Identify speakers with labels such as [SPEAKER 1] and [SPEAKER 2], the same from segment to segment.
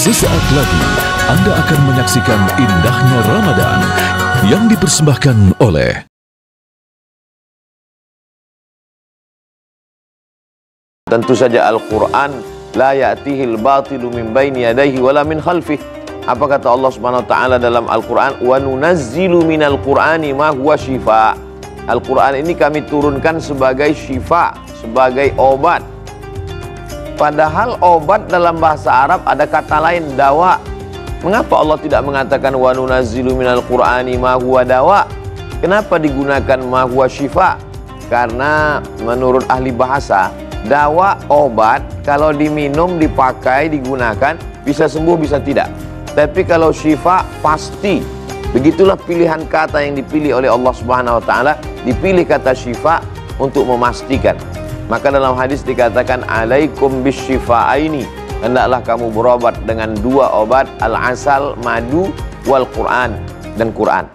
[SPEAKER 1] Sesaat lagi Anda akan menyaksikan indahnya Ramadan yang dipersembahkan oleh
[SPEAKER 2] tentu saja Al-Quran la ya'tihil batilu min baini yadayhi wala min khalfih. Apa kata Allah Subhanahu wa taala dalam Al-Quran? Wa nunazzilu minal Qur'ani ma huwa syifa. Al-Quran ini kami turunkan sebagai syifa, sebagai obat. Padahal obat dalam bahasa Arab ada kata lain, dawa. Mengapa Allah tidak mengatakan wa nunazzilu minal Qur'ani ma huwa dawa? Kenapa digunakan ma huwa syifa? Karena menurut ahli bahasa, dawa obat kalau diminum, dipakai, digunakan bisa sembuh bisa tidak. Tapi kalau syifa pasti. Begitulah pilihan kata yang dipilih oleh Allah Subhanahu wa taala, dipilih kata syifa untuk memastikan. Maka dalam hadis dikatakan alaikum bisyifaaini, hendaklah kamu berobat dengan dua obat, al-asal, madu, wal Quran, dan Quran.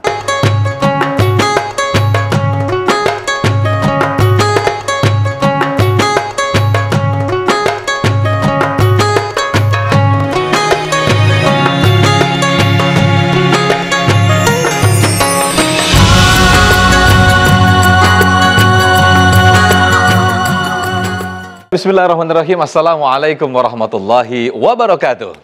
[SPEAKER 3] Bismillahirrahmanirrahim. Assalamualaikum warahmatullahi wabarakatuh.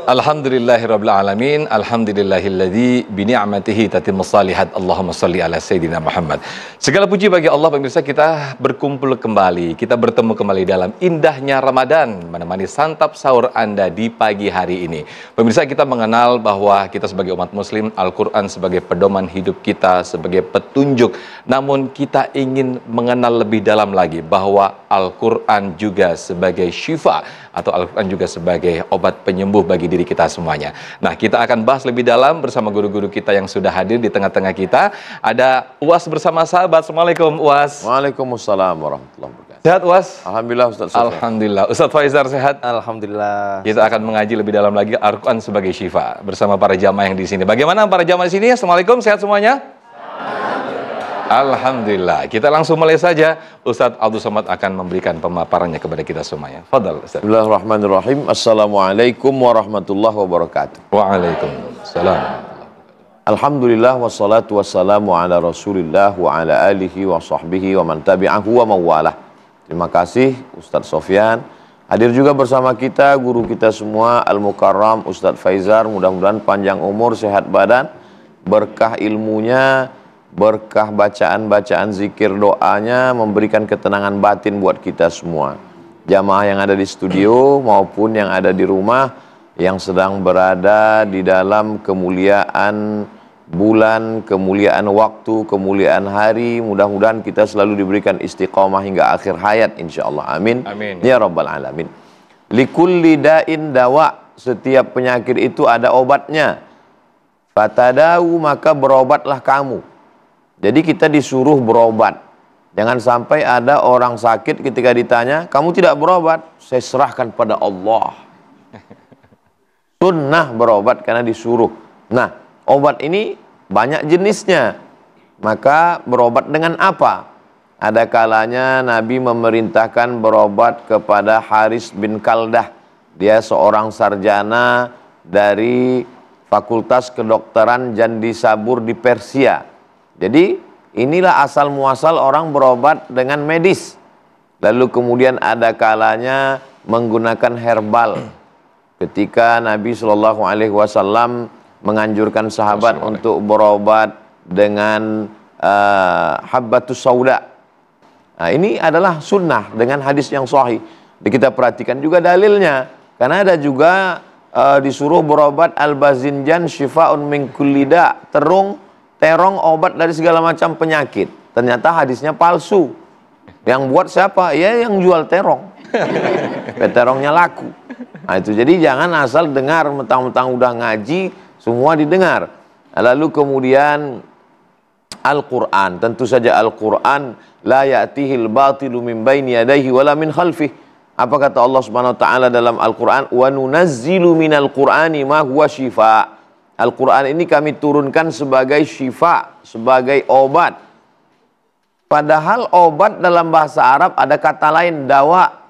[SPEAKER 3] Alhamdulillahirabbil alamin. Alhamdulillahilladzi bi ni'matihi tatimmus shalihat. Allahumma shalli ala sayidina Muhammad. Segala puji bagi Allah, pemirsa, kita berkumpul kembali, kita bertemu kembali dalam indahnya Ramadan, menemani santap sahur Anda di pagi hari ini. Pemirsa, kita mengenal bahwa kita sebagai umat muslim, Al-Qur'an sebagai pedoman hidup kita, sebagai petunjuk. Namun kita ingin mengenal lebih dalam lagi bahwa Al-Qur'an juga sebagai syifa, atau Al-Quran juga sebagai obat penyembuh bagi diri kita semuanya. Nah, kita akan bahas lebih dalam bersama guru-guru kita yang sudah hadir di tengah-tengah kita. Ada UAS bersama sahabat. Assalamualaikum UAS.
[SPEAKER 2] Waalaikumsalam warahmatullahi wabarakatuh.
[SPEAKER 3] Sehat UAS?
[SPEAKER 2] Alhamdulillah Ustaz Sofyan.
[SPEAKER 3] Alhamdulillah. Ustaz Faizar sehat?
[SPEAKER 4] Alhamdulillah.
[SPEAKER 3] Kita akan mengaji lebih dalam lagi Al-Quran sebagai syifa bersama para jamaah yang di sini. Bagaimana para jamaah di sini? Assalamualaikum, sehat semuanya? Alhamdulillah. Kita langsung mulai saja. Ustadz Abdul Somad akan memberikan pemaparannya kepada kita semuanya. Fadal Ustaz.
[SPEAKER 2] Bismillahirrahmanirrahim. Assalamualaikum warahmatullahi wabarakatuh.
[SPEAKER 3] Waalaikumsalam.
[SPEAKER 2] Alhamdulillah wassalatu wassalamu ala Rasulillah wa ala alihi wa sahbihi wa man tabi'ahu wa mawalah. Terima kasih Ustadz Sofyan. Hadir juga bersama kita guru kita semua Al-Mukarram Ustadz Faizar. Mudah-mudahan panjang umur, sehat badan, berkah ilmunya, berkah bacaan-bacaan zikir doanya, memberikan ketenangan batin buat kita semua. Jamaah yang ada di studio maupun yang ada di rumah, yang sedang berada di dalam kemuliaan bulan, kemuliaan waktu, kemuliaan hari. Mudah-mudahan kita selalu diberikan istiqamah hingga akhir hayat insyaallah. Amin.
[SPEAKER 3] Amin.
[SPEAKER 2] Ya Rabbal Alamin. Likulli da'in dawa. Setiap penyakit itu ada obatnya. Fatadawu, maka berobatlah kamu. Jadi kita disuruh berobat. Jangan sampai ada orang sakit ketika ditanya, kamu tidak berobat, saya serahkan pada Allah. Sunnah berobat karena disuruh. Nah, obat ini banyak jenisnya. Maka berobat dengan apa? Ada kalanya Nabi memerintahkan berobat kepada Haris bin Kaldah. Dia seorang sarjana dari Fakultas Kedokteran Jandi Sabur di Persia. Jadi inilah asal muasal orang berobat dengan medis. Lalu kemudian ada kalanya menggunakan herbal. Ketika Nabi SAW menganjurkan sahabat untuk berobat dengan habbatus sauda. Nah, ini adalah sunnah dengan hadis yang sahih. Kita perhatikan juga dalilnya. Karena ada juga disuruh berobat al-bazinjan syifa'un min kulli da', terong obat dari segala macam penyakit. Ternyata hadisnya palsu. Yang buat siapa? Ya yang jual terong. Terongnya laku. Nah, itu jadi jangan asal dengar mentang-mentang udah ngaji semua didengar. Lalu kemudian Al-Quran, tentu saja Al-Quran la ya'tihil batilu min baini yadayhi wala min khalfih. Apa kata Allah Subhanahu wa taala dalam Al-Quran? Wa nunazzilu minal Qur'ani ma huwa syifa. Al-Quran ini kami turunkan sebagai syifa, sebagai obat. Padahal obat dalam bahasa Arab ada kata lain, dawa.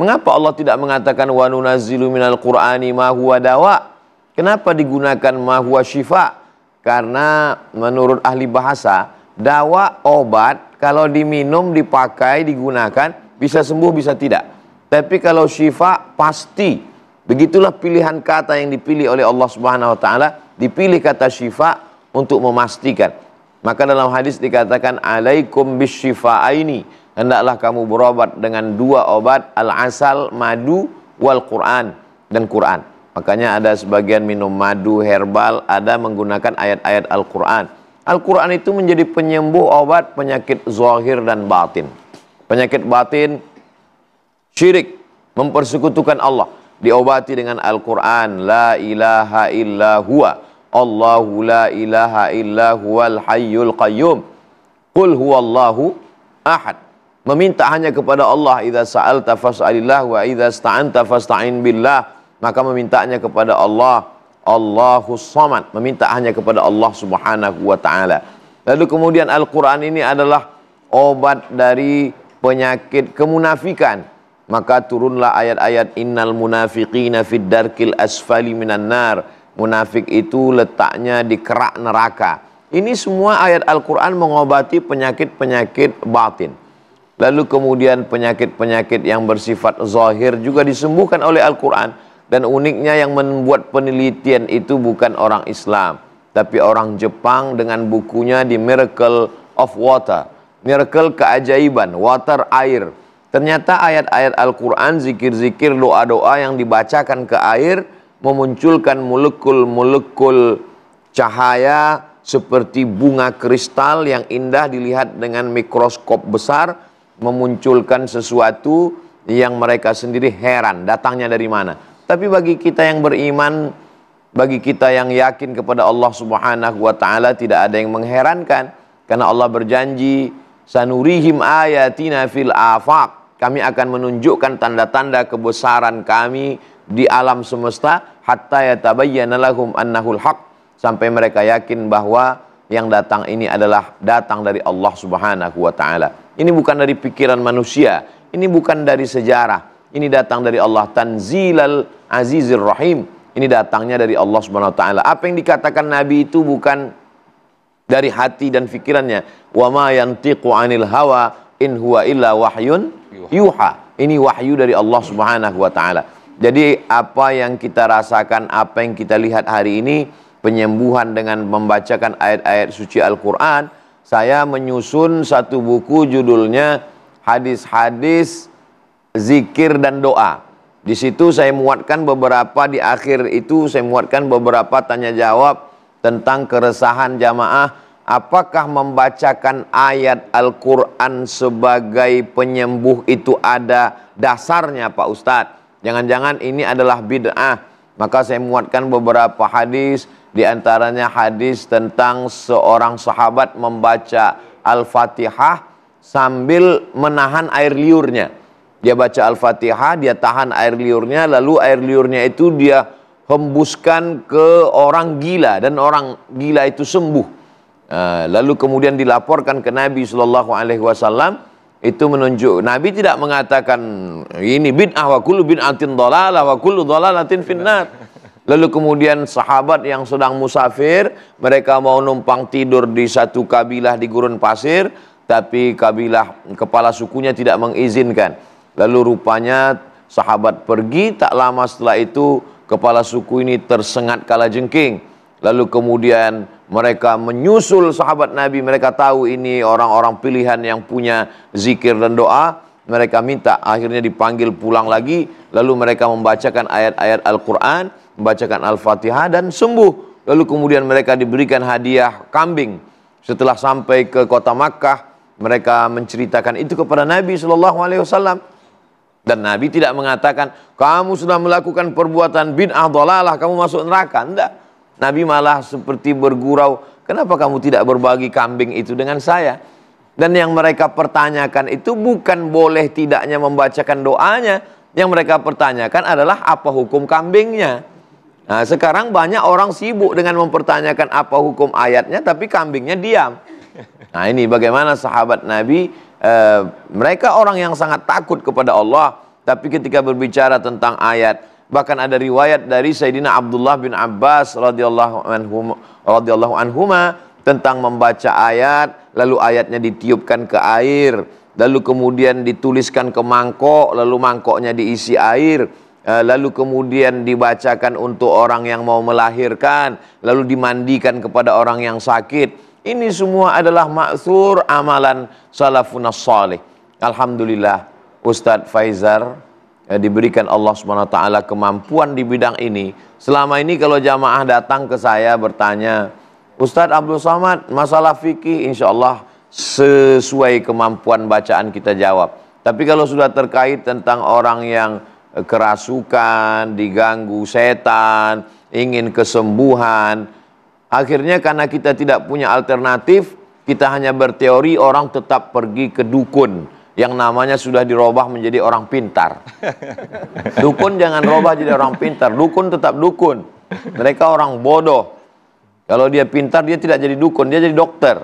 [SPEAKER 2] Mengapa Allah tidak mengatakan wa nunazzilu minal qur'ani ma huwa dawa? Kenapa digunakan ma huwa syifa? Karena menurut ahli bahasa, dawa obat kalau diminum, dipakai, digunakan bisa sembuh bisa tidak. Tapi kalau syifa pasti. Begitulah pilihan kata yang dipilih oleh Allah Subhanahu wa taala, dipilih kata syifa untuk memastikan. Maka dalam hadis dikatakan alaikum bisyifaaini, hendaklah kamu berobat dengan dua obat, al-asal, madu, wal Quran, dan Quran. Makanya ada sebagian minum madu herbal, ada menggunakan ayat-ayat Al-Quran. Al-Quran itu menjadi penyembuh obat penyakit zahir dan batin. Penyakit batin, syirik, mempersekutukan Allah, diobati dengan Al-Quran. La ilaha illa huwa Allahu la ilaha illa huwal hayyul qayyum. Qul huwallahu ahad. Meminta hanya kepada Allah. Idza sa'alta fas'alillah wa idza ista'anta fasta'in billah. Maka memintanya kepada Allah. Allahus samad. Meminta hanya kepada Allah Subhanahu wa taala. Lalu kemudian Al-Qur'an ini adalah obat dari penyakit kemunafikan. Maka turunlah ayat-ayat innal munafiqina fid darkil asfali minan nar. Munafik itu letaknya di kerak neraka. Ini semua ayat Al-Quran mengobati penyakit-penyakit batin. Lalu kemudian penyakit-penyakit yang bersifat zahir juga disembuhkan oleh Al-Quran. Dan uniknya yang membuat penelitian itu bukan orang Islam, tapi orang Jepang dengan bukunya The Miracle of Water. Miracle keajaiban, water air. Ternyata ayat-ayat Al-Quran, zikir-zikir, doa-doa yang dibacakan ke air memunculkan molekul-molekul cahaya seperti bunga kristal yang indah dilihat dengan mikroskop besar, memunculkan sesuatu yang mereka sendiri heran datangnya dari mana. Tapi bagi kita yang beriman, bagi kita yang yakin kepada Allah Subhanahu wa taala, tidak ada yang mengherankan, karena Allah berjanji sanurihim ayatina fil afaq, kami akan menunjukkan tanda-tanda kebesaran kami di alam semesta hatta yatabayyana lahum annahul haq, sampai mereka yakin bahwa yang datang ini adalah datang dari Allah Subhanahu wa taala. Ini bukan dari pikiran manusia, ini bukan dari sejarah, ini datang dari Allah. Tanzilal Azizir Rahim, ini datangnya dari Allah Subhanahu wa taala. Apa yang dikatakan Nabi itu bukan dari hati dan pikirannya. Wa ma yantiqu 'anil hawa in huwa illa wahyun yuha. Ini wahyu dari Allah Subhanahu wa taala. Jadi apa yang kita rasakan, apa yang kita lihat hari ini, penyembuhan dengan membacakan ayat-ayat suci Al-Quran. Saya menyusun satu buku judulnya Hadis-Hadis Zikir dan Doa. Di situ saya muatkan beberapa, di akhir itu saya muatkan beberapa tanya jawab tentang keresahan jamaah. Apakah membacakan ayat Al-Quran sebagai penyembuh itu ada dasarnya Pak Ustadz? Jangan-jangan ini adalah bid'ah. Maka saya muatkan beberapa hadis, diantaranya hadis tentang seorang sahabat membaca Al-Fatihah sambil menahan air liurnya. Dia baca Al-Fatihah, dia tahan air liurnya, lalu air liurnya itu dia hembuskan ke orang gila, dan orang gila itu sembuh. Lalu kemudian dilaporkan ke Nabi SAW. Itu menunjuk Nabi tidak mengatakan ini bid'ah, wa kullu bid'atin dhalalah wa kullu dhalalatin finnar. Lalu kemudian sahabat yang sedang musafir, mereka mau numpang tidur di satu kabilah di gurun pasir, tapi kabilah kepala sukunya tidak mengizinkan. Lalu rupanya sahabat pergi, tak lama setelah itu kepala suku ini tersengat kalajengking. Lalu kemudian mereka menyusul sahabat Nabi, mereka tahu ini orang-orang pilihan yang punya zikir dan doa. Mereka minta, akhirnya dipanggil pulang lagi. Lalu mereka membacakan ayat-ayat Al-Quran, membacakan Al-Fatihah dan sembuh. Lalu kemudian mereka diberikan hadiah kambing. Setelah sampai ke kota Makkah, mereka menceritakan itu kepada Nabi SAW. Dan Nabi tidak mengatakan, kamu sudah melakukan perbuatan bid'ah dhalalah, kamu masuk neraka. Tidak. Nabi malah seperti bergurau, kenapa kamu tidak berbagi kambing itu dengan saya? Dan yang mereka pertanyakan itu bukan boleh tidaknya membacakan doanya. Yang mereka pertanyakan adalah apa hukum kambingnya. Nah, sekarang banyak orang sibuk dengan mempertanyakan apa hukum ayatnya, tapi kambingnya diam. Nah, ini bagaimana sahabat Nabi, mereka orang yang sangat takut kepada Allah, Tapi ketika berbicara tentang ayat, bahkan ada riwayat dari Sayyidina Abdullah bin Abbas radhiyallahu anhuma tentang membaca ayat, lalu ayatnya ditiupkan ke air, lalu kemudian dituliskan ke mangkok, lalu mangkoknya diisi air, lalu kemudian dibacakan untuk orang yang mau melahirkan, lalu dimandikan kepada orang yang sakit. Ini semua adalah ma'thur amalan salafun salih. Alhamdulillah Ustadz Faizar diberikan Allah SWT kemampuan di bidang ini. Selama ini kalau jamaah datang ke saya bertanya, Ustadz Abdul Somad, masalah fikih insya Allah sesuai kemampuan bacaan kita jawab. Tapi kalau sudah terkait tentang orang yang kerasukan, diganggu setan, ingin kesembuhan, akhirnya karena kita tidak punya alternatif, kita hanya berteori orang tetap pergi ke dukun yang namanya sudah dirubah menjadi orang pintar. Dukun jangan robah jadi orang pintar, dukun tetap dukun. Mereka orang bodoh. Kalau dia pintar dia tidak jadi dukun, dia jadi dokter.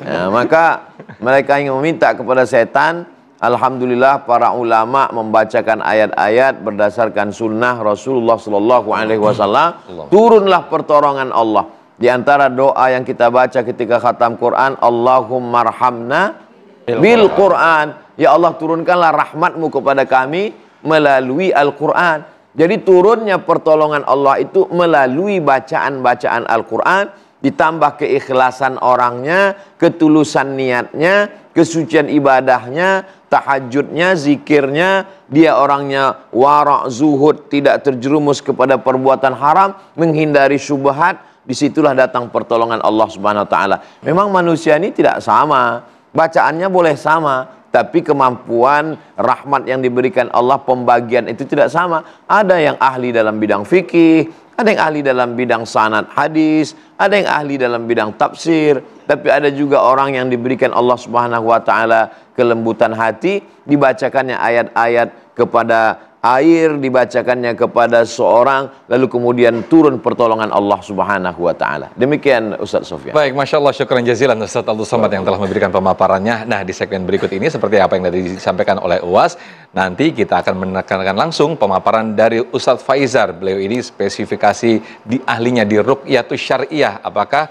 [SPEAKER 2] Nah, maka mereka ingin meminta kepada setan. Alhamdulillah para ulama membacakan ayat-ayat berdasarkan sunnah Rasulullah SAW. Turunlah pertolongan Allah. Di antara doa yang kita baca ketika khatam Quran, Allahumma arhamna bil Quran. Ya Allah, turunkanlah rahmatmu kepada kami melalui Al-Quran. Jadi turunnya pertolongan Allah itu melalui bacaan-bacaan Al-Quran, ditambah keikhlasan orangnya, ketulusan niatnya, kesucian ibadahnya, tahajudnya, zikirnya, dia orangnya wara' zuhud, tidak terjerumus kepada perbuatan haram, menghindari syubhat. Disitulah datang pertolongan Allah Subhanahu Wa Taala. Memang manusia ini tidak sama, bacaannya boleh sama, tapi kemampuan rahmat yang diberikan Allah, pembagian itu tidak sama. Ada yang ahli dalam bidang fikih, ada yang ahli dalam bidang sanad hadis, ada yang ahli dalam bidang tafsir, tapi ada juga orang yang diberikan Allah Subhanahu Wa Taala kelembutan hati, dibacakannya ayat-ayat kepada air, dibacakannya kepada seorang, lalu kemudian turun pertolongan Allah Subhanahu Wa Taala. Demikian Ustaz Sofyan.
[SPEAKER 3] Baik, Masya Allah, syukran jazilan Ustaz Abdul Somad yang telah memberikan pemaparannya. Nah, di segmen berikut ini seperti apa yang tadi disampaikan oleh UAS, nanti kita akan menekankan langsung pemaparan dari Ustaz Faizar. Beliau ini spesifikasi di ahlinya di Ruqyatus Syariah. Apakah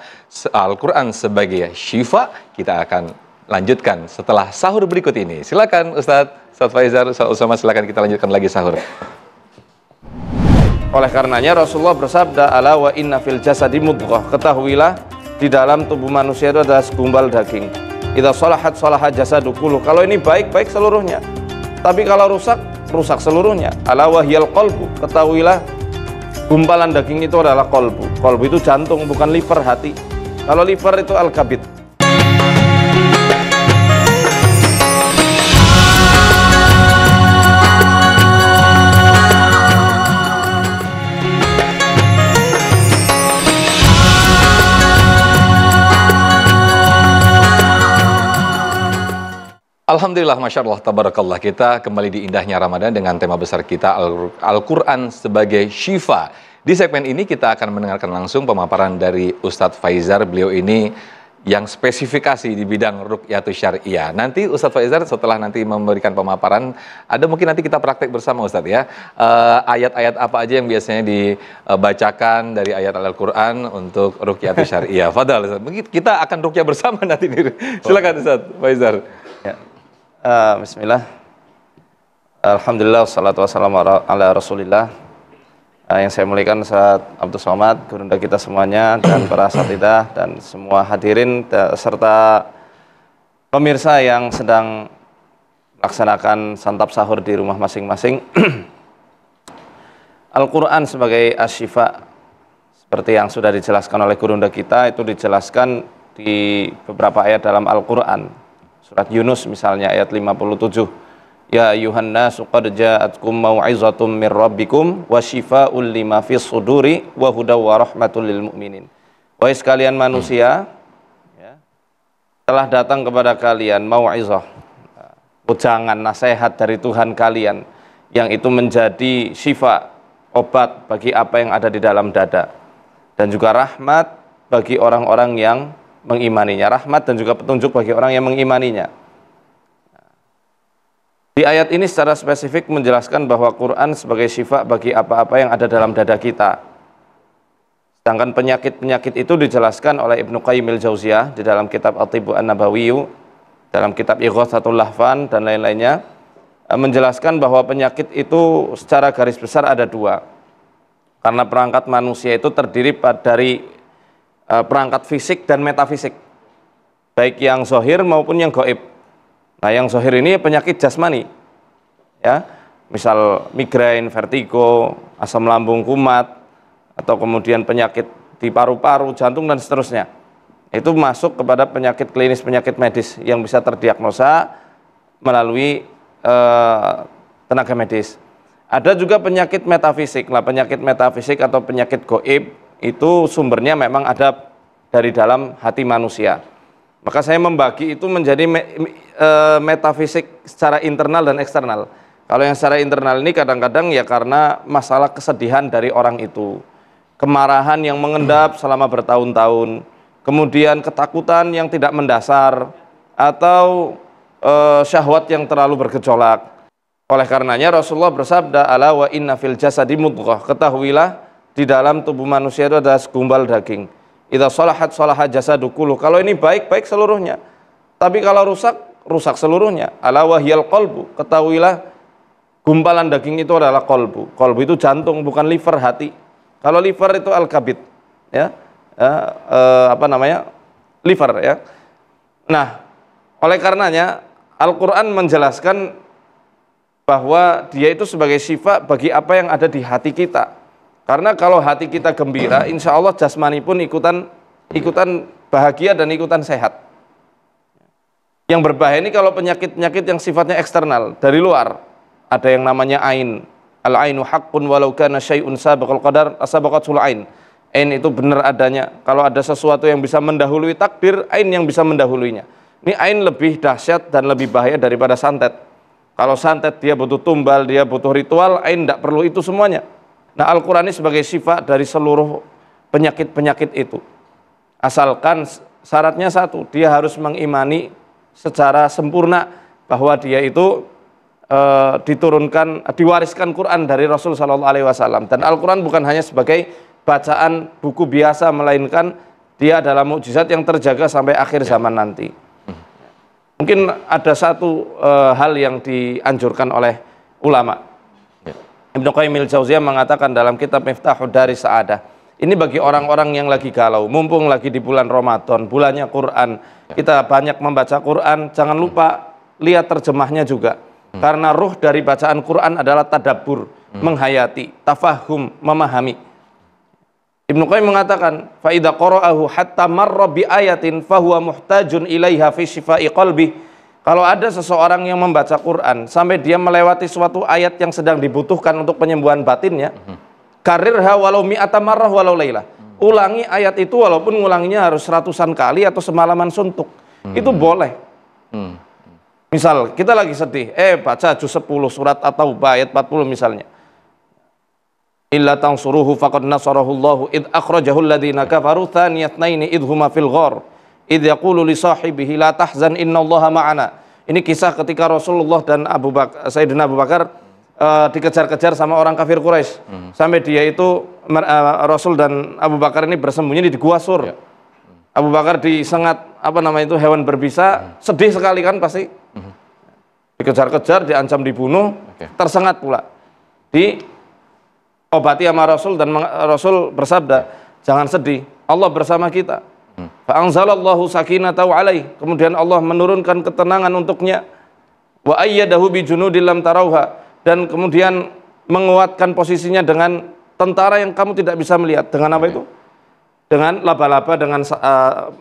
[SPEAKER 3] Al-Quran sebagai syifa? Kita akan lanjutkan setelah sahur berikut ini. Silakan Ustaz Faizar, Ustaz Usama, silakan kita lanjutkan lagi sahur.
[SPEAKER 4] Oleh karenanya Rasulullah bersabda, ala wa inna fil jasadi mudghah, ketahuilah di dalam tubuh manusia itu ada segumpal daging. Idza shalahat shalaha jasadu kulluh. Kalau ini baik, baik seluruhnya. Tapi kalau rusak, rusak seluruhnya. Ala wa hiyal qalbu, ketahuilah gumpalan daging itu adalah qalbu. Qalbu itu jantung, bukan liver, hati. Kalau liver itu al-kabid.
[SPEAKER 3] Alhamdulillah, Masya Allah, Tabarakallah. Kita kembali di indahnya Ramadan dengan tema besar kita Al-Quran sebagai syifa. Di segmen ini kita akan mendengarkan langsung pemaparan dari Ustadz Faizar. Beliau ini yang spesifikasi di bidang Ruqyatus Syariah. Nanti Ustadz Faizar setelah nanti memberikan pemaparan, ada mungkin nanti kita praktek bersama Ustadz ya. Ayat-ayat apa aja yang biasanya dibacakan dari ayat Al-Quran untuk Ruqyatus Syariah. Fadal Ustadz. Mungkin kita akan ruqyah bersama nanti. Silakan Ustadz Faizar.
[SPEAKER 4] Ya. Bismillah. Alhamdulillah, wassalatu wassalamu ala rasulillah. Yang saya muliakan Ustaz Abdul Somad, gurunda kita semuanya, dan para asatidzah dan semua hadirin serta pemirsa yang sedang melaksanakan santap sahur di rumah masing-masing. Al-Quran sebagai asyifa, seperti yang sudah dijelaskan oleh gurunda kita, itu dijelaskan di beberapa ayat dalam Al-Quran. Surat Yunus misalnya ayat 57. Ya ayuhan nasu qad ja'atkum mau'izatum mir rabbikum wa syifaa'un lima fis suduri wa hudaw wa rahmatul lil mu'minin. Wahai sekalian manusia, ya, telah datang kepada kalian mau'izah, ujangan nasihat dari Tuhan kalian, yang itu menjadi syifa, obat bagi apa yang ada di dalam dada, dan juga rahmat bagi orang-orang yang mengimaninya, rahmat dan juga petunjuk bagi orang yang mengimaninya. Di ayat ini secara spesifik menjelaskan bahwa Quran sebagai syifa bagi apa-apa yang ada dalam dada kita. Sedangkan penyakit-penyakit itu dijelaskan oleh Ibnu Qayyim al-Jauziyah di dalam kitab At-Tibbu An-Nabawi, dalam kitab Ighatsatul Lahfan dan lain-lainnya, menjelaskan bahwa penyakit itu secara garis besar ada dua. Karena perangkat manusia itu terdiri dari perangkat fisik dan metafisik, baik yang zahir maupun yang gaib. Nah, yang zahir ini penyakit jasmani, ya, misal migrain, vertigo, asam lambung kumat, atau kemudian penyakit di paru-paru, jantung dan seterusnya. Itu masuk kepada penyakit klinis, penyakit medis yang bisa terdiagnosa melalui tenaga medis. Ada juga penyakit metafisik. Nah, penyakit metafisik atau penyakit gaib itu sumbernya memang ada dari dalam hati manusia. Maka saya membagi itu menjadi metafisik secara internal dan eksternal. Kalau yang secara internal ini kadang-kadang ya karena masalah kesedihan dari orang itu, kemarahan yang mengendap selama bertahun-tahun, kemudian ketakutan yang tidak mendasar, atau syahwat yang terlalu bergejolak. Oleh karenanya Rasulullah bersabda, ala wa inna fil jasadi mudghah, ketahuilah di dalam tubuh manusia itu ada segumpal daging. Idza salahat salahat jasadu kulluh. Kalau ini baik, baik seluruhnya. Tapi kalau rusak, rusak seluruhnya. Ala wahyal qalbu, ketahuilah gumpalan daging itu adalah qalbu. Qalbu itu jantung, bukan liver, hati. Kalau liver itu al-kabid, ya. Liver, ya. Nah, oleh karenanya Al-Qur'an menjelaskan bahwa dia itu sebagai syifa bagi apa yang ada di hati kita. Karena kalau hati kita gembira, insya Allah jasmani pun ikutan bahagia dan ikutan sehat. Yang berbahaya ini kalau penyakit-penyakit yang sifatnya eksternal, dari luar. Ada yang namanya ain. Al-ainu haqqun walau kana syai'un sabaqal qadar asabaqatul ain. Ain itu benar adanya. Kalau ada sesuatu yang bisa mendahului takdir, ain yang bisa mendahuluinya. Ini ain lebih dahsyat dan lebih bahaya daripada santet. Kalau santet dia butuh tumbal, dia butuh ritual, ain tidak perlu itu semuanya. Nah, Al-Quran ini sebagai syifa dari seluruh penyakit-penyakit itu. Asalkan syaratnya satu, dia harus mengimani secara sempurna bahwa dia itu diwariskan Quran dari Rasul Sallallahu Alaihi Wasallam. Dan Al-Quran bukan hanya sebagai bacaan buku biasa, melainkan dia adalah mukjizat yang terjaga sampai akhir zaman nanti. Mungkin ada satu hal yang dianjurkan oleh ulama. Ibnu Qayyim al-Jauziyah mengatakan dalam kitab Miftahud Daris Sa'adah, ini bagi orang-orang yang lagi galau, mumpung lagi di bulan Ramadan, bulannya Quran, kita banyak membaca Quran, jangan lupa lihat terjemahnya juga. Karena ruh dari bacaan Quran adalah tadabbur, menghayati, tafahum, memahami. Ibnu Qayyim mengatakan, fa idza qara'ahu hatta marra bi ayatin fahuwa muhtajun ilaiha fi shifai qalbi. Kalau ada seseorang yang membaca Quran sampai dia melewati suatu ayat yang sedang dibutuhkan untuk penyembuhan batinnya, karirha walau mi'ata marrah walau lailah. Ulangi ayat itu walaupun ngulanginya harus ratusan kali atau semalaman suntuk. Itu boleh. Misal kita lagi sedih, baca juz 10 surat atau ayat 40 misalnya. Illa tansuruhu faqad nasarahullahu id akhrajahul ladzina kafaru thaniyatnaini idhuma fil ghar. Idh yaqulu li sahibihi la tahzan innallaha ma'ana. Ini kisah ketika Rasulullah dan Sayyidina Abu Bakar dikejar-kejar sama orang kafir Quraisy. Sampai dia itu Rasul dan Abu Bakar ini bersembunyi di Gua Sur. Abu Bakar disengat hewan berbisa, sedih sekali kan pasti. Dikejar-kejar, diancam dibunuh, tersengat pula. Diobati sama Rasul dan Rasul bersabda, jangan sedih, Allah bersama kita. Fa'anzalallahu sakinatahu alaih, kemudian Allah menurunkan ketenangan untuknya, wa ayyadahu bijunudin lam tarauha, dan kemudian menguatkan posisinya dengan tentara yang kamu tidak bisa melihat. Dengan apa itu? Dengan laba-laba, dengan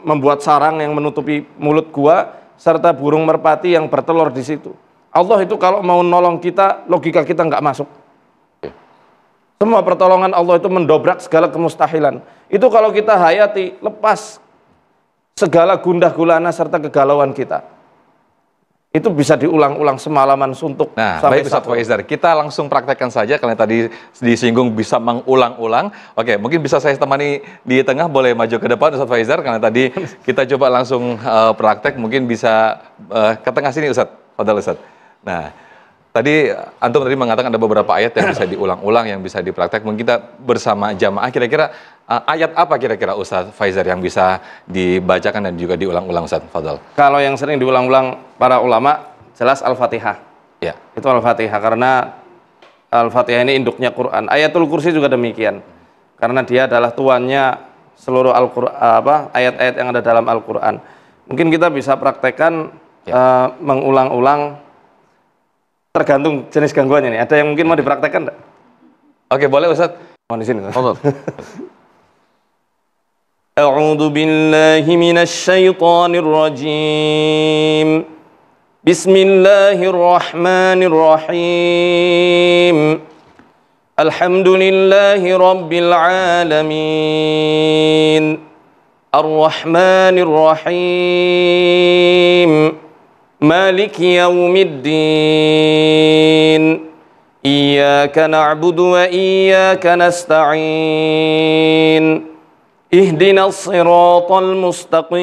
[SPEAKER 4] membuat sarang yang menutupi mulut gua, serta burung merpati yang bertelur di situ. Allah itu kalau mau nolong kita, logika kita nggak masuk. Semua pertolongan Allah itu mendobrak segala kemustahilan. Itu kalau kita hayati, lepas segala gundah gulana serta kegalauan kita. Itu bisa diulang-ulang semalaman suntuk.
[SPEAKER 3] Nah,
[SPEAKER 4] sampai
[SPEAKER 3] baik Ustaz Faizar, kita langsung praktekkan saja karena tadi disinggung bisa mengulang-ulang. Oke, mungkin bisa saya temani di tengah, boleh maju ke depan Ustaz Faizar karena tadi kita coba langsung praktek, mungkin bisa ke tengah sini Ustaz. Fadhal Ustaz. Nah, Tadi antum tadi mengatakan ada beberapa ayat yang bisa diulang-ulang, yang bisa dipraktek. Mungkin kita bersama jamaah kira-kira ayat apa kira-kira Ustaz Faizar yang bisa dibacakan dan juga diulang-ulang Ustaz? Fadal.
[SPEAKER 4] Kalau yang sering diulang-ulang para ulama jelas Al-Fatihah.
[SPEAKER 3] Ya.
[SPEAKER 4] Itu Al-Fatihah karena Al-Fatihah ini induknya Quran. Ayatul Kursi juga demikian. Karena dia adalah tuannya seluruh ayat-ayat yang ada dalam Al-Qur'an. Mungkin kita bisa praktekkan mengulang-ulang tergantung jenis gangguannya nih. Ada yang mungkin mau dipraktekkan enggak?
[SPEAKER 3] Oke, boleh Ustaz.
[SPEAKER 4] Mohon izin. A'udzu billahi minasy syaithanir rajim. Bismillahirrahmanirrahim. Alhamdulillahi rabbil alamin. Ar-Rahmanir Rahim. مالك يوم الدين إياك نعبد وإياك نستعين اهدنا الصراط المستقيم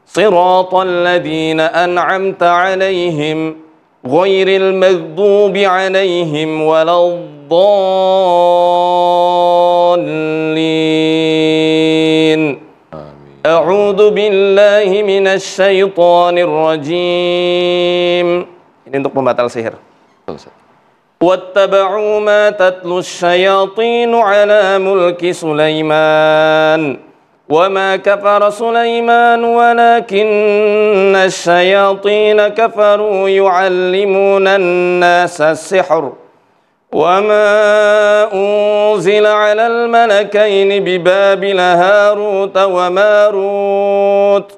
[SPEAKER 4] صراط الذين أنعمت عليهم غير المغضوب عليهم ولا الضالين A'udzu billahi minasy syaithanir rajim. Ini untuk pembatal sihir. Wattaba'u ma tatlu asy-syayatinu 'ala mulki Sulaiman. Wa ma kafara Sulaiman walakinna asy-syayatina kafaru yu'allimuna an-nasa as-sihr. وما أنزل على الملكين ببابل هاروت وماروت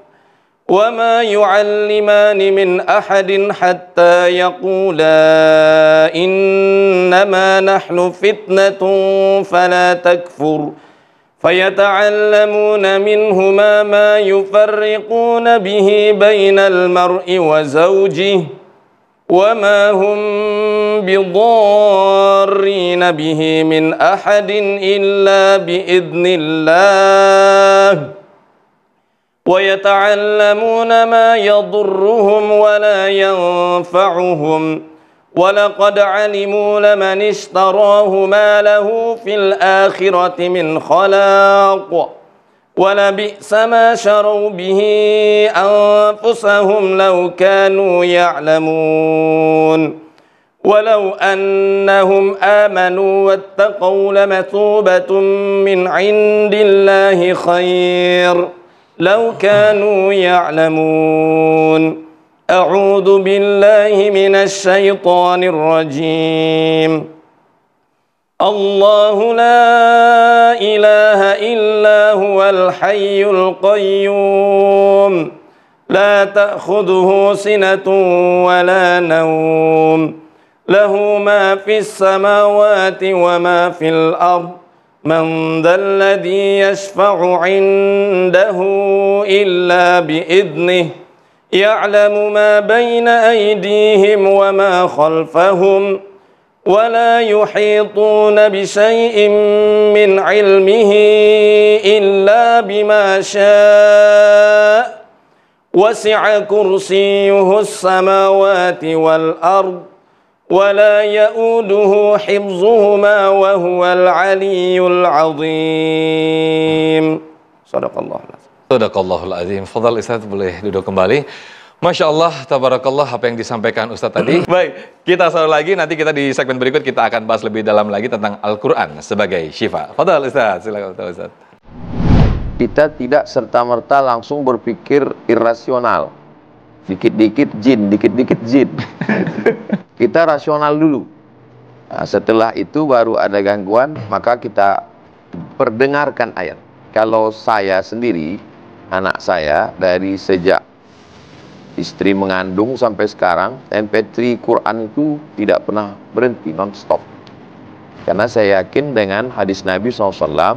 [SPEAKER 4] وما يعلمان من أحد حتى يقولا إنما نحن فتنة فلا تكفر فيتعلمون منهما ما يفرقون به بين المرء وزوجه وما هم بضارين به من أحد إلا بإذن الله ويتعلمون ما يضرهم ولا ينفعهم ولقد علموا لمن اشتراه ما له في الآخرة من خلاق ولبئس ما شروا به أنفسهم لو كانوا يعلمون ولو أنهم آمنوا واتقوا لمثوبة من عند الله خير لو كانوا يعلمون أعوذ بالله من الشيطان الرجيم الله لا إله إلا هو الحي القيوم لا تأخذه سنة ولا نوم له ما في السماوات وما في الأرض من ذا الذي يشفع عنده إلا بإذنه يعلم ما بين أيديهم وما خلفهم ولا يحيطون بشيء من علمه إلا بما شاء وسع كرسيه السماوات والأرض ولا يؤوده حفظهما وهو العلي العظيم. Sadaqallahul azim.
[SPEAKER 3] Sadaqallahul azim. Fadhal Ustaz, boleh duduk kembali. Masya Allah, tabarakallah apa yang disampaikan Ustaz tadi. Baik, kita selalu lagi, nanti kita di segmen berikut kita akan bahas lebih dalam lagi tentang Al-Quran sebagai syifa. Fadhal Ustaz, silakan Ustaz.
[SPEAKER 2] Kita tidak serta-merta langsung berpikir irasional. Dikit-dikit jin, dikit-dikit jin. Kita rasional dulu. Nah, setelah itu baru ada gangguan, maka kita perdengarkan ayat. Kalau saya sendiri, anak saya dari sejak istri mengandung sampai sekarang, MP3 Quran itu tidak pernah berhenti, non-stop. Karena saya yakin dengan hadis Nabi SAW,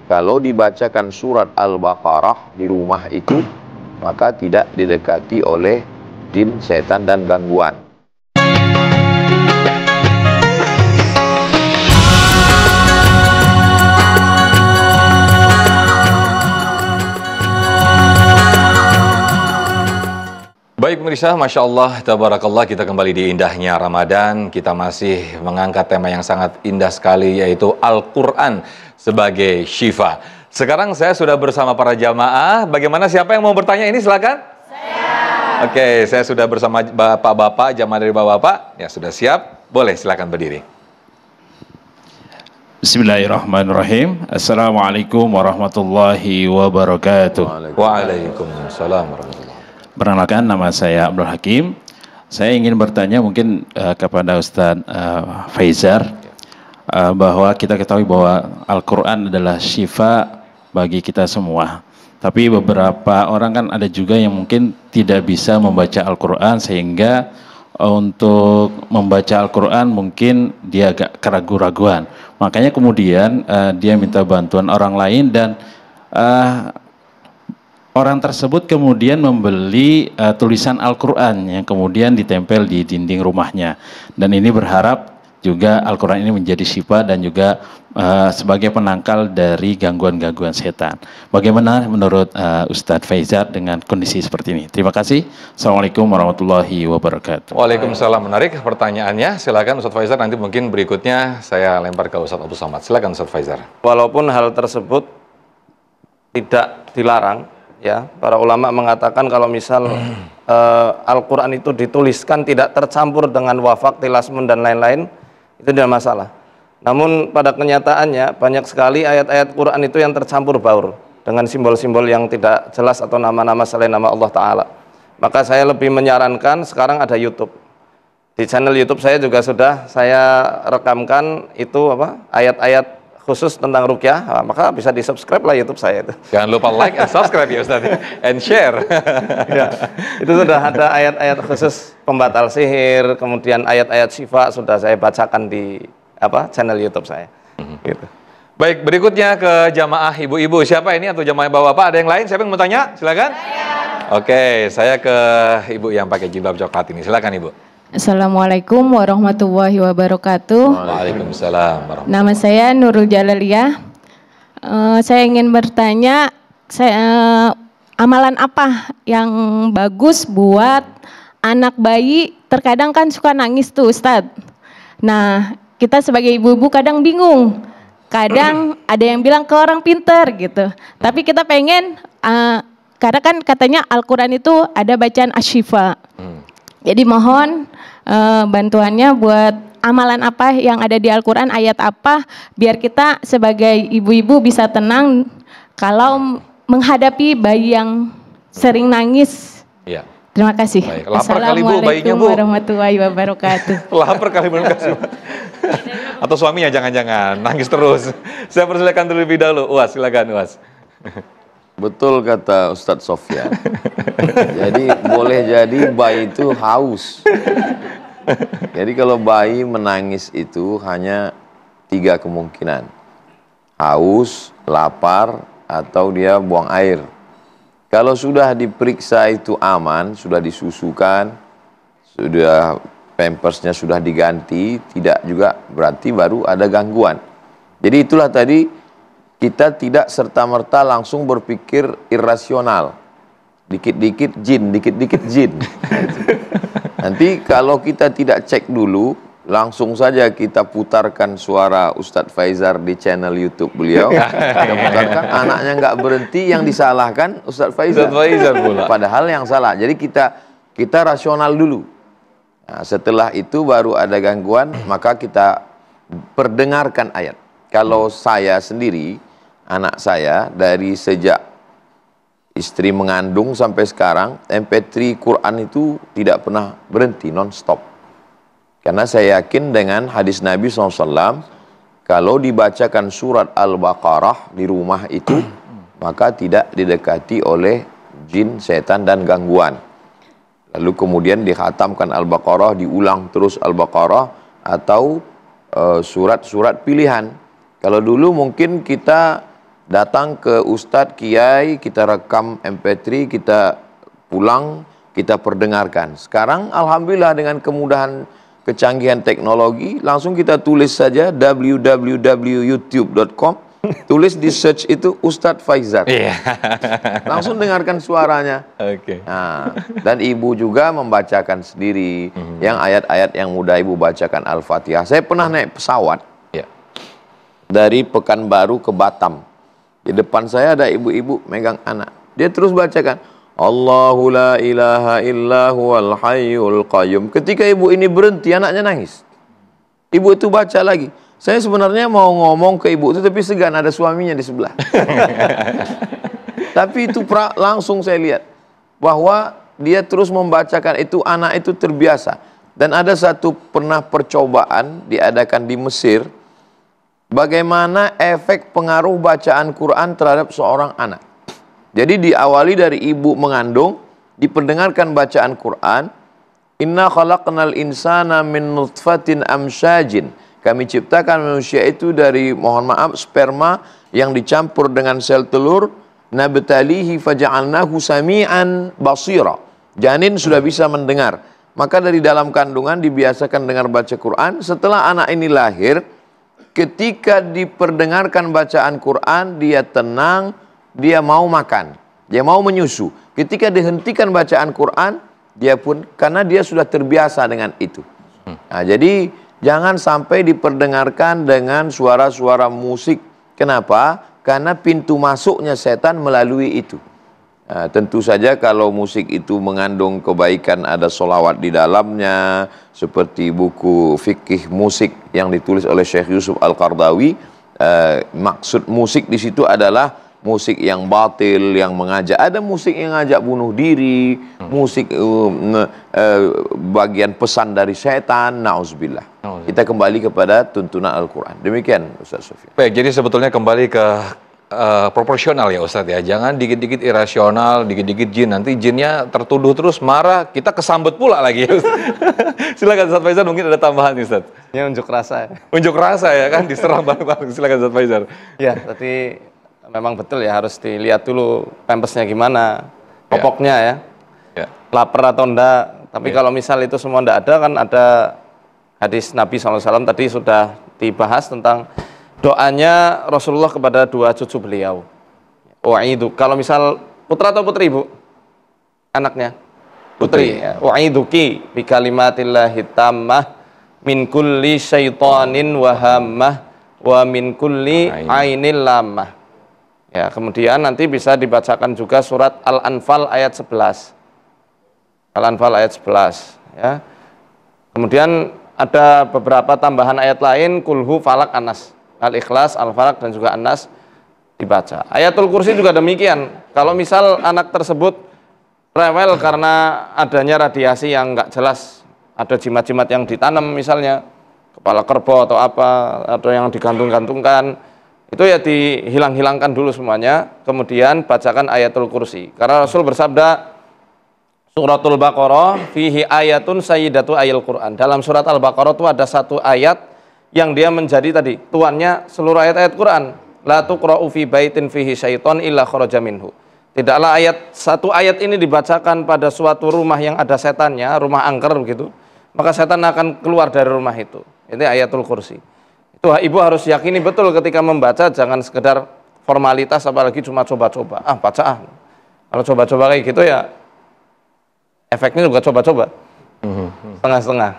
[SPEAKER 2] kalau dibacakan surat Al-Baqarah di rumah itu, maka tidak didekati oleh jin, setan, dan gangguan.
[SPEAKER 3] Baik Baik pemirsa, Masya Allah, Tabarakallah, kita kembali di indahnya Ramadan. Kita masih mengangkat tema yang sangat indah sekali, yaitu Al-Quran sebagai syifa. Sekarang saya sudah bersama para jamaah. Bagaimana, siapa yang mau bertanya ini? Silakan. Saya. Oke, saya sudah bersama bapak-bapak, jamaah dari bapak-bapak. Ya, sudah siap? Boleh, silakan berdiri.
[SPEAKER 5] Bismillahirrahmanirrahim. Assalamualaikum warahmatullahi wabarakatuh.
[SPEAKER 3] Waalaikumsalam warahmatullahi wabarakatuh.
[SPEAKER 5] Perkenalkan, nama saya Abdul Hakim. Saya ingin bertanya mungkin kepada Ustadz Faizar, bahwa kita ketahui bahwa Al-Quran adalah syifa bagi kita semua. Tapi beberapa orang kan ada juga yang mungkin tidak bisa membaca Al-Quran, sehingga untuk membaca Al-Quran mungkin dia agak keraguan-raguan. Makanya kemudian dia minta bantuan orang lain, dan orang tersebut kemudian membeli tulisan Al-Quran yang kemudian ditempel di dinding rumahnya. Dan ini berharap juga Al-Quran ini menjadi syifa dan juga sebagai penangkal dari gangguan-gangguan setan. Bagaimana menurut Ustadz Faizar dengan kondisi seperti ini? Terima kasih. Assalamualaikum warahmatullahi wabarakatuh.
[SPEAKER 3] Waalaikumsalam. Menarik pertanyaannya. Silakan Ustadz Faizar, nanti mungkin berikutnya saya lempar ke Ustadz Abdul Somad. Silakan Ustadz Faizar.
[SPEAKER 4] Walaupun hal tersebut tidak dilarang, ya, para ulama mengatakan kalau misal Al-Quran itu dituliskan tidak tercampur dengan wafak, tilasmun dan lain-lain, itu tidak masalah. Namun pada kenyataannya banyak sekali ayat-ayat Quran itu yang tercampur baur dengan simbol-simbol yang tidak jelas atau nama-nama selain nama Allah Ta'ala. Maka saya lebih menyarankan sekarang ada YouTube. Di channel YouTube saya juga sudah saya rekamkan itu ayat-ayat khusus tentang ruqyah, maka bisa di-subscribe lah YouTube saya itu.
[SPEAKER 3] Jangan lupa like and subscribe ya Ustaz, and share.
[SPEAKER 4] Ya, itu sudah ada ayat-ayat khusus pembatal sihir, kemudian ayat-ayat syifa sudah saya bacakan di channel YouTube saya. Gitu.
[SPEAKER 3] Baik, berikutnya ke jamaah ibu-ibu. Siapa ini atau jamaah bapak-bapak? Ada yang lain? Siapa yang mau tanya? Silakan. Oke, saya ke ibu yang pakai jilbab coklat ini. Silakan ibu.
[SPEAKER 6] Assalamualaikum warahmatullahi wabarakatuh.
[SPEAKER 3] Waalaikumsalam.
[SPEAKER 6] Nama saya Nurul Jalaliyah. Saya ingin bertanya, amalan apa yang bagus buat anak bayi? Terkadang kan suka nangis tuh Ustadz. Nah, kita sebagai ibu-ibu kadang bingung. Kadang ada yang bilang ke orang pinter gitu. Tapi kita pengen, karena kan katanya Al-Quran itu ada bacaan asyifa. Jadi mohon bantuannya buat amalan apa yang ada di Al-Quran, ayat apa, biar kita sebagai ibu-ibu bisa tenang kalau menghadapi bayi yang sering nangis.
[SPEAKER 3] Ya.
[SPEAKER 6] Terima kasih.
[SPEAKER 3] Baik. Lapar kali bu, bayinya bu.
[SPEAKER 6] Assalamualaikum warahmatullahi wabarakatuh.
[SPEAKER 3] Lapar kali bu. Atau suaminya jangan-jangan nangis terus. Saya persilakan terlebih dahulu. Uas, silakan Uas.
[SPEAKER 2] Betul kata Ustadz Sofyan. Jadi boleh jadi bayi itu haus. Jadi kalau bayi menangis itu hanya 3 kemungkinan. Haus, lapar, atau dia buang air. Kalau sudah diperiksa itu aman, sudah disusukan, sudah pampersnya sudah diganti, tidak juga berarti baru ada gangguan. Jadi itulah tadi, kita tidak serta-merta langsung berpikir irasional. Dikit-dikit jin, dikit-dikit jin. Nanti kalau kita tidak cek dulu, langsung saja kita putarkan suara Ustadz Faizar di channel YouTube beliau. Kita putarkan, anaknya nggak berhenti, yang disalahkan Ustadz Faizar.
[SPEAKER 3] Ustadz Faizar pula.
[SPEAKER 2] Padahal yang salah. Jadi kita rasional dulu. Nah, setelah itu baru ada gangguan, maka kita perdengarkan ayat. Kalau saya sendiri, anak saya dari sejak istri mengandung sampai sekarang, MP3 Quran itu tidak pernah berhenti, non-stop. Karena saya yakin dengan hadis Nabi SAW, kalau dibacakan surat Al-Baqarah di rumah itu, maka tidak didekati oleh jin, setan, dan gangguan. Lalu kemudian dikhatamkan Al-Baqarah, diulang terus Al-Baqarah, atau surat-surat pilihan. Kalau dulu mungkin kita datang ke Ustadz, Kiai, kita rekam MP3, kita pulang, kita perdengarkan. Sekarang Alhamdulillah dengan kemudahan kecanggihan teknologi, langsung kita tulis saja www.youtube.com, tulis di search itu Ustadz Faizar.
[SPEAKER 3] Iya.
[SPEAKER 2] Langsung dengarkan suaranya.
[SPEAKER 3] Oke.
[SPEAKER 2] Nah, dan ibu juga membacakan sendiri yang ayat-ayat yang mudah ibu bacakan Al-Fatihah. Saya pernah naik pesawat
[SPEAKER 3] Iya.
[SPEAKER 2] dari Pekanbaru ke Batam. Di depan saya ada ibu-ibu megang anak. Dia terus bacakan Allahu la ilaha illa huwal hayyul qayyum. Ketika ibu ini berhenti, anaknya nangis. Ibu itu baca lagi. Saya sebenarnya mau ngomong ke ibu itu, tapi segan, ada suaminya di sebelah. Tapi itu langsung saya lihat bahwa dia terus membacakan itu, anak itu terbiasa. Dan ada satu pernah percobaan diadakan di Mesir, bagaimana efek pengaruh bacaan Quran terhadap seorang anak. Jadi diawali dari ibu mengandung, diperdengarkan bacaan Quran, Inna khalaqnal insana min nutfatin amsyajin. Kami ciptakan manusia itu dari, mohon maaf, sperma yang dicampur dengan sel telur. Nabtalihi faja'alnahu sami'an basira. Janin sudah bisa mendengar. Maka dari dalam kandungan dibiasakan dengar baca Quran. Setelah anak ini lahir, ketika diperdengarkan bacaan Quran, dia tenang, dia mau makan, dia mau menyusu. Ketika dihentikan bacaan Quran, dia pun, karena dia sudah terbiasa dengan itu. Nah, jadi jangan sampai diperdengarkan dengan suara-suara musik. Kenapa? Karena pintu masuknya setan melalui itu. Nah, tentu saja kalau musik itu mengandung kebaikan, ada solawat di dalamnya, seperti buku fikih musik yang ditulis oleh Syekh Yusuf Al-Qardawi. Maksud musik di situ adalah musik yang batil, yang mengajak. Ada musik yang ngajak bunuh diri, musik bagian pesan dari setan, na'udzubillah. Kita kembali kepada tuntunan Al-Quran. Demikian Ustaz Sofyan.
[SPEAKER 3] Baik, jadi sebetulnya kembali ke proporsional ya Ustaz ya. Jangan dikit-dikit irasional, dikit-dikit jin. Nanti jinnya tertuduh terus, marah, kita kesambet pula lagi. Silakan Ustaz Faizar, mungkin ada tambahan Ustaz.
[SPEAKER 4] Ini unjuk rasa.
[SPEAKER 3] Unjuk rasa ya kan, diserang bareng-bareng. Silakan Ustaz Faizar.
[SPEAKER 4] Ya, tadi memang betul ya, harus dilihat dulu pampasnya gimana, popoknya ya. Lapar atau enggak. Tapi kalau misal itu semua enggak ada, kan ada hadis Nabi SAW tadi sudah dibahas tentang doanya Rasulullah kepada dua cucu beliau. Wa'idu, kalau misal putra atau putri Bu? Anaknya? Putri. Wa'iduki bi kalimatillahi tammah min kulli syaitanin wahammah wa min kulli ainil lamah. Ya, kemudian nanti bisa dibacakan juga surat Al-Anfal ayat 11. Al-Anfal ayat 11 ya. Kemudian ada beberapa tambahan ayat lain, Kulhu, Falak, Anas, Al-Ikhlas, Al-Falak dan juga Anas dibaca. Ayatul Kursi juga demikian. Kalau misal anak tersebut rewel karena adanya radiasi yang nggak jelas, ada jimat-jimat yang ditanam misalnya, kepala kerbau atau apa, atau yang digantung-gantungkan, itu ya dihilang-hilangkan dulu semuanya, kemudian bacakan ayatul kursi. Karena Rasul bersabda, suratul Baqarah fihi ayatun sayyidatu ayil Quran. Dalam surat Al-Baqarah itu ada satu ayat yang dia menjadi tadi tuannya seluruh ayat-ayat Quran. La tuqra'u fi baitin fihi syaiton illa kharaja minhu. Tidaklah satu ayat ini dibacakan pada suatu rumah yang ada setannya, rumah angker begitu, maka setan akan keluar dari rumah itu. Ini ayatul kursi. Itu ibu harus yakini betul ketika membaca, jangan sekedar formalitas apalagi cuma coba-coba. Baca. Kalau coba-coba kayak gitu ya efeknya juga coba-coba. Setengah-setengah.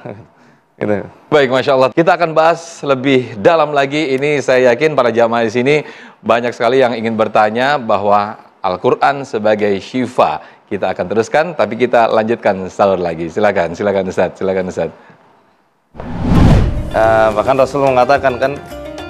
[SPEAKER 4] Gitu.
[SPEAKER 3] Baik, Masya Allah. Kita akan bahas lebih dalam lagi. Ini saya yakin para jamaah di sini banyak sekali yang ingin bertanya bahwa Al-Quran sebagai syifa. Kita akan teruskan, tapi kita lanjutkan sahur lagi. Silakan Ustaz.
[SPEAKER 4] Bahkan Rasul mengatakan kan,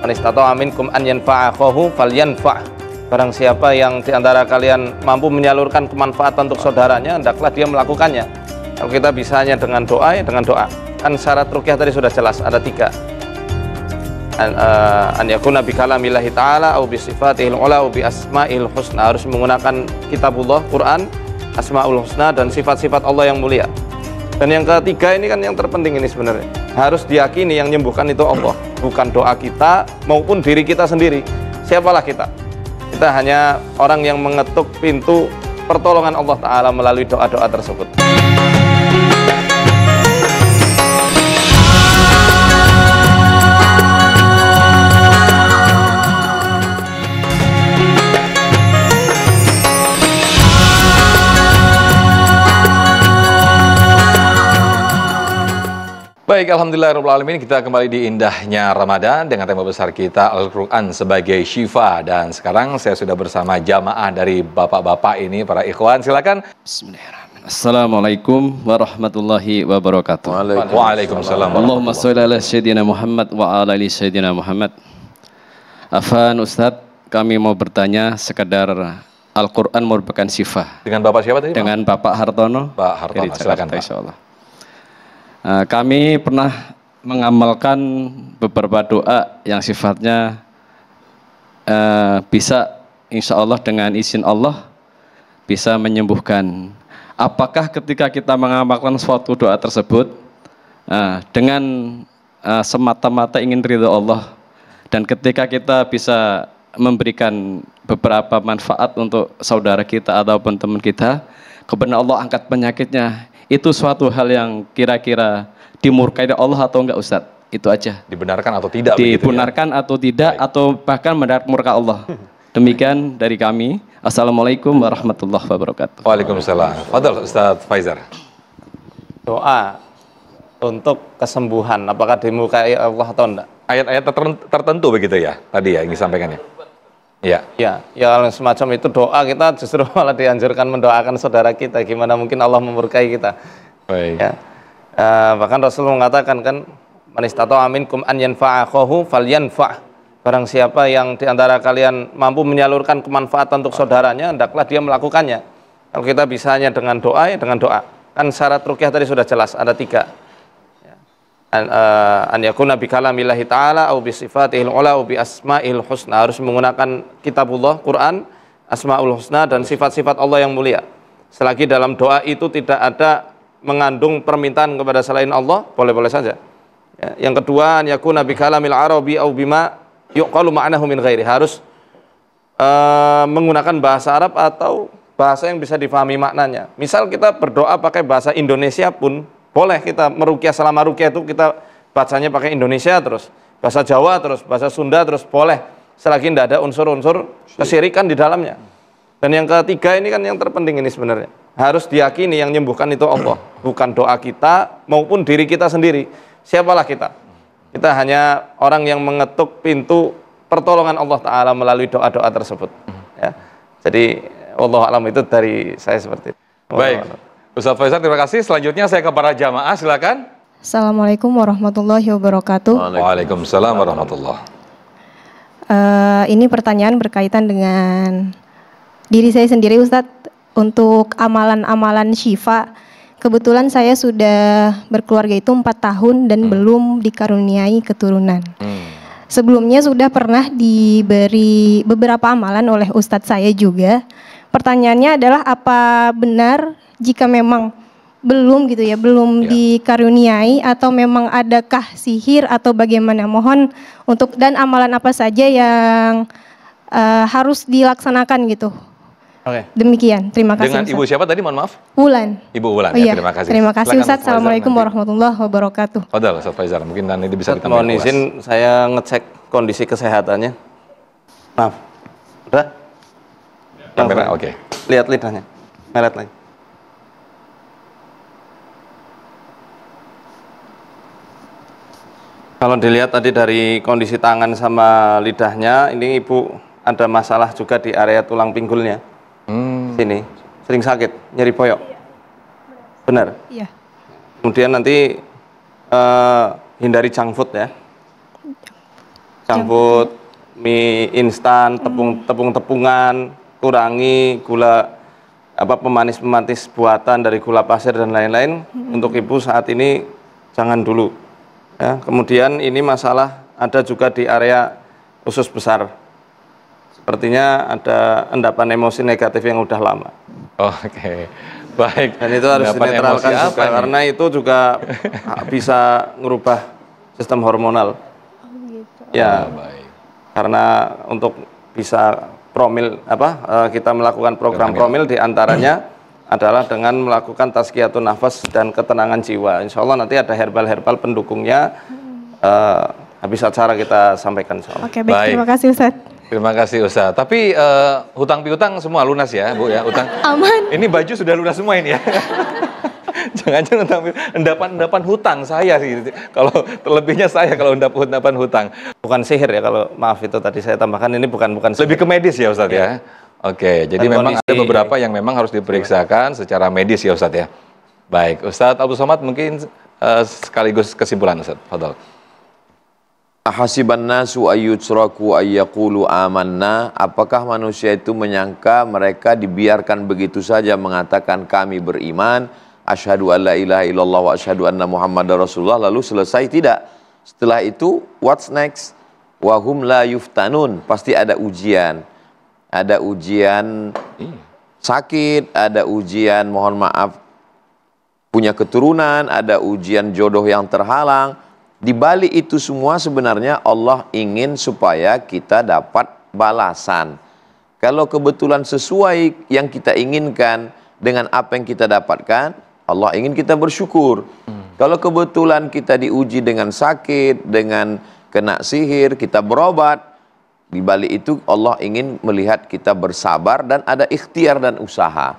[SPEAKER 4] man istata'a minkum an yanfa'ahu falyanfa'. Barang siapa yang di antara kalian mampu menyalurkan kemanfaatan untuk saudaranya, hendaklah dia melakukannya. Kalau kita bisanya dengan doa, ya dengan doa. Kan syarat ruqyah tadi sudah jelas, ada 3. An yakuna bi kalamillahi ta'ala au bi sifatihil ula au bi asma'il husna. Harus menggunakan kitabullah, Quran, asma'ul husna dan sifat-sifat Allah yang mulia. Dan yang ketiga ini kan yang terpenting ini sebenarnya. Harus diyakini yang menyembuhkan itu Allah, bukan doa kita maupun diri kita sendiri. Siapalah kita? Kita hanya orang yang mengetuk pintu pertolongan Allah Ta'ala melalui doa-doa tersebut.
[SPEAKER 3] Baik, alhamdulillahirrahmanirrahim, kita kembali di indahnya Ramadan dengan tema besar kita Al-Quran sebagai syifa. Dan sekarang saya sudah bersama jamaah dari bapak-bapak ini, para ikhwan. Silakan.
[SPEAKER 7] Bismillahirrahmanirrahim. Assalamualaikum warahmatullahi wabarakatuh.
[SPEAKER 3] Waalaikumsalam.
[SPEAKER 7] Allahumma sholli ala sayyidina Muhammad wa ala ali sayyidina Muhammad. Afan Ustadz, kami mau bertanya sekedar Al-Quran merupakan syifa.
[SPEAKER 3] Dengan Bapak siapa tadi?
[SPEAKER 7] Dengan Bapak Hartono.
[SPEAKER 3] Pak Hartono, silakan Pak.
[SPEAKER 7] Insyaallah. Kami pernah mengamalkan beberapa doa yang sifatnya bisa insya Allah dengan izin Allah bisa menyembuhkan. Apakah ketika kita mengamalkan suatu doa tersebut dengan semata-mata ingin ridho Allah, dan ketika kita bisa memberikan beberapa manfaat untuk saudara kita ataupun teman kita, kebenaran Allah angkat penyakitnya, itu suatu hal yang kira-kira dimurkai Allah atau enggak Ustadz? Itu aja.
[SPEAKER 3] Dibenarkan atau tidak?
[SPEAKER 7] Dibenarkan atau tidak, atau bahkan mendarat murka Allah. Demikian dari kami. Assalamualaikum warahmatullahi wabarakatuh.
[SPEAKER 3] Waalaikumsalam. Fadal Ustaz Faizar.
[SPEAKER 4] Doa untuk kesembuhan, apakah dimurkai Allah atau enggak?
[SPEAKER 3] Ayat-ayat tertentu begitu ya, tadi ya ingin sampaikannya. Ya.
[SPEAKER 4] Ya, kalau semacam itu doa kita justru malah dianjurkan mendoakan saudara kita. Gimana mungkin Allah memurkai kita?
[SPEAKER 3] Baik.
[SPEAKER 4] Ya. Bahkan Rasul mengatakan kan, man istata'a minkum an yanfa'a akhahu falyanfa'. Barang siapa yang diantara kalian mampu menyalurkan kemanfaatan untuk saudaranya, hendaklah dia melakukannya. Kalau kita bisanya dengan doa, ya dengan doa. Kan syarat ruqyah tadi sudah jelas, ada 3. An yakuna bi kalamillahi ta'ala au bi sifatihil ula au bi asma'il husna. Harus menggunakan kitabullah, Quran, asma'ul husna, dan sifat-sifat Allah yang mulia. Selagi dalam doa itu tidak ada mengandung permintaan kepada selain Allah, boleh-boleh saja. Ya. Yang kedua, an yakuna bi kalamil arabi au bima yuqalu ma'nahu min ghairi. Harus menggunakan bahasa Arab atau bahasa yang bisa difahami maknanya. Misal kita berdoa pakai bahasa Indonesia pun boleh. Kita meruqyah, selama ruqyah itu kita bacanya pakai Indonesia terus, bahasa Jawa terus, bahasa Sunda terus, boleh, selagi tidak ada unsur-unsur kesyirikan di dalamnya. Dan yang ketiga ini kan yang terpenting ini sebenarnya, harus diyakini yang menyembuhkan itu Allah, bukan doa kita maupun diri kita sendiri. Siapalah kita? Kita hanya orang yang mengetuk pintu pertolongan Allah Ta'ala melalui doa-doa tersebut. Ya. Jadi wallahu a'lam, itu dari saya seperti itu.
[SPEAKER 3] Baik. Ustaz Faizal, terima kasih. Selanjutnya saya ke para jamaah, silakan.
[SPEAKER 8] Assalamualaikum warahmatullahi wabarakatuh.
[SPEAKER 3] Waalaikumsalam warahmatullahi.
[SPEAKER 8] Ini pertanyaan berkaitan dengan diri saya sendiri Ustadz. Untuk amalan-amalan syifa, kebetulan saya sudah berkeluarga itu 4 tahun dan belum dikaruniai keturunan. Sebelumnya sudah pernah diberi beberapa amalan oleh Ustadz saya juga. Pertanyaannya adalah, apa benar jika memang belum gitu ya, belum dikaruniai, atau memang adakah sihir atau bagaimana? Mohon untuk, dan amalan apa saja yang harus dilaksanakan gitu.
[SPEAKER 4] Oke.
[SPEAKER 8] Demikian, terima kasih.
[SPEAKER 3] Dengan Ibu siapa tadi, mohon maaf?
[SPEAKER 8] Wulan.
[SPEAKER 3] Ibu Wulan,
[SPEAKER 8] Oh, iya.
[SPEAKER 3] Terima kasih.
[SPEAKER 8] Terima kasih
[SPEAKER 3] Silakan,
[SPEAKER 8] Ustadz. Assalamualaikum warahmatullahi wabarakatuh.
[SPEAKER 3] Fadal Ustaz Faizal, mungkin nanti bisa
[SPEAKER 4] Ustadz,
[SPEAKER 3] ditambah
[SPEAKER 4] mohon izin saya ngecek kondisi kesehatannya. Maaf. Udah?
[SPEAKER 3] Kamera, oke.
[SPEAKER 4] Lihat lidahnya. Meret lagi. Kalau dilihat tadi dari kondisi tangan sama lidahnya, ini ibu ada masalah juga di area tulang pinggulnya. Sini, sering sakit, nyeri boyok. Benar?
[SPEAKER 8] Iya.
[SPEAKER 4] Kemudian nanti hindari junk food ya. Junk food, mie instan, tepung-tepungan, kurangi gula, pemanis-pemanis buatan dari gula pasir dan lain-lain. Untuk ibu saat ini jangan dulu. Ya, kemudian ini masalah ada juga di area usus besar. Sepertinya ada endapan emosi negatif yang udah lama.
[SPEAKER 3] Oke. Baik.
[SPEAKER 4] Dan itu harus
[SPEAKER 3] Endapan
[SPEAKER 4] dinetralkan
[SPEAKER 3] emosi
[SPEAKER 4] juga,
[SPEAKER 3] apa nih?
[SPEAKER 4] karena itu juga bisa merubah sistem hormonal. Ya,
[SPEAKER 3] Baik.
[SPEAKER 4] karena untuk bisa promil kita melakukan program promil diantaranya adalah dengan melakukan tazkiyatun nafas dan ketenangan jiwa. Insya Allah nanti ada herbal-herbal pendukungnya, habis acara kita sampaikan insya Allah.
[SPEAKER 8] Oke, baik.
[SPEAKER 3] Baik.
[SPEAKER 8] Terima kasih Ustadz.
[SPEAKER 3] Terima kasih Ustaz. Tapi hutang piutang semua lunas ya Bu ya, utang.
[SPEAKER 8] Aman.
[SPEAKER 3] Ini baju sudah lunas semua ini ya. Jangan-jangan endapan hutang saya sih. Kalau terlebihnya saya kalau endapan hutang.
[SPEAKER 4] Bukan sihir ya, kalau maaf itu tadi saya tambahkan, ini bukan sihir.
[SPEAKER 3] Lebih ke medis ya Ustadz ya. Oke, jadi
[SPEAKER 4] Dan
[SPEAKER 3] memang
[SPEAKER 4] kondisi,
[SPEAKER 3] ada beberapa yang memang harus diperiksakan secara medis ya Ustadz ya. Baik, Ustadz Abdul Somad mungkin sekaligus kesimpulan Ustadz. Fadhal.
[SPEAKER 2] Hasiban nasu ayyutsraku ayyaqulu amanna. Apakah manusia itu menyangka mereka dibiarkan begitu saja mengatakan kami beriman, asyhadu alla ilaha illallah wa asyhadu anna muhammadar rasulullah, lalu selesai? Tidak. Setelah itu what's next? Wahum la yuftanun. Pasti ada ujian. Ada ujian sakit, ada ujian mohon maaf punya keturunan, ada ujian jodoh yang terhalang. Di balik itu semua sebenarnya Allah ingin supaya kita dapat balasan. Kalau kebetulan sesuai yang kita inginkan dengan apa yang kita dapatkan, Allah ingin kita bersyukur. Kalau kebetulan kita diuji dengan sakit, dengan kena sihir, kita berobat, di balik itu Allah ingin melihat kita bersabar dan ada ikhtiar dan usaha.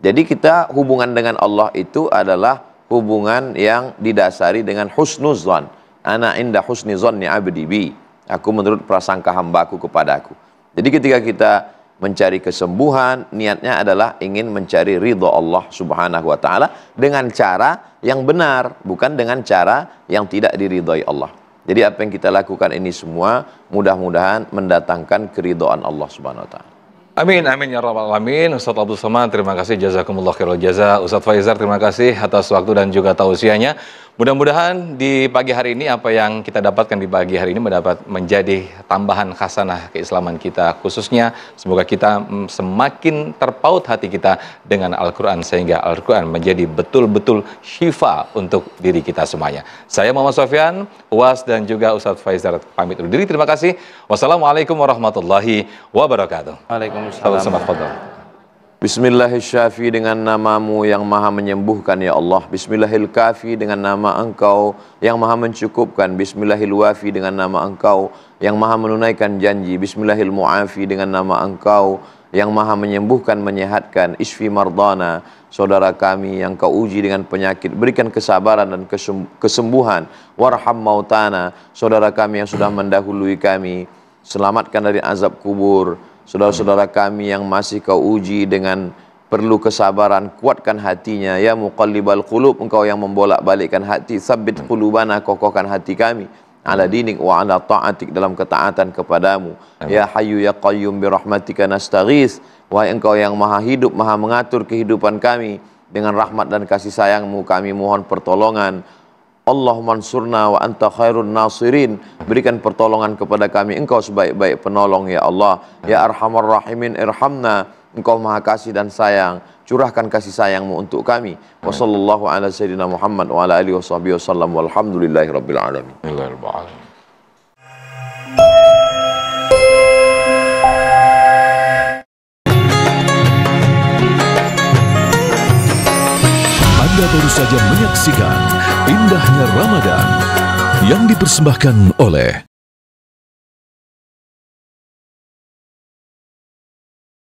[SPEAKER 2] Jadi kita hubungan dengan Allah itu adalah hubungan yang didasari dengan husnuzan. Ana inda husni zanni abdi bi. Aku menurut prasangka hambaku kepadaku. Jadi ketika kita mencari kesembuhan, niatnya adalah ingin mencari ridha Allah Subhanahu wa taala dengan cara yang benar, bukan dengan cara yang tidak diridhai Allah. Jadi apa yang kita lakukan ini semua mudah-mudahan mendatangkan keridhaan Allah Subhanahu wa taala.
[SPEAKER 3] Amin, amin ya rabbal alamin. Ustadz Abdul Somad, terima kasih, jazakumullah khairul jaza. Ustadz Faizar, terima kasih atas waktu dan juga tausiahnya. Mudah-mudahan di pagi hari ini apa yang kita dapatkan di pagi hari ini mendapat menjadi tambahan khasanah keislaman kita, khususnya semoga kita semakin terpaut hati kita dengan Al-Quran sehingga Al-Quran menjadi betul-betul syifa untuk diri kita semuanya. Saya Muhammad Sofyan, UAS dan juga Ustadz Faizar pamit undur diri. Terima kasih. Wassalamualaikum warahmatullahi wabarakatuh.
[SPEAKER 4] Waalaikumsalam.
[SPEAKER 2] Bismillahirrahmanirrahim, dengan namamu yang maha menyembuhkan ya Allah. Bismillahirrahmanirrahim, dengan nama engkau yang maha mencukupkan. Bismillahirrahmanirrahim, dengan nama engkau yang maha menunaikan janji. Bismillahirrahmanirrahim, dengan nama engkau yang maha menyembuhkan, menyehatkan. Isfi mardana, saudara kami yang kau uji dengan penyakit, berikan kesabaran dan kesembuhan. Warham mautana, saudara kami yang sudah mendahului kami, selamatkan dari azab kubur. Saudara-saudara kami yang masih kau uji dengan perlu kesabaran, kuatkan hatinya. Ya muqallibal qulub, engkau yang membolak-balikkan hati. Tsabbit qulubana, kokohkan hati kami ala dinik wa ala ta'atik, dalam ketaatan kepadamu. Ya hayyu ya qayyum bi rahmatika nastaghits, wahai engkau yang maha hidup, maha mengatur kehidupan kami, dengan rahmat dan kasih sayangmu kami mohon pertolongan. Allahumma ansurna wa anta khairun nasirin, berikan pertolongan kepada kami, engkau sebaik-baik penolong ya Allah. Ya arhamar rahimin irhamna, engkau maha kasih dan sayang, curahkan kasih sayangmu untuk kami. Wa sallallahu ala sayyidina Muhammad wa ala alihi washabihi wasallam walhamdulillahi rabbil alamin.
[SPEAKER 1] Anda baru saja menyaksikan Indahnya Ramadan yang dipersembahkan oleh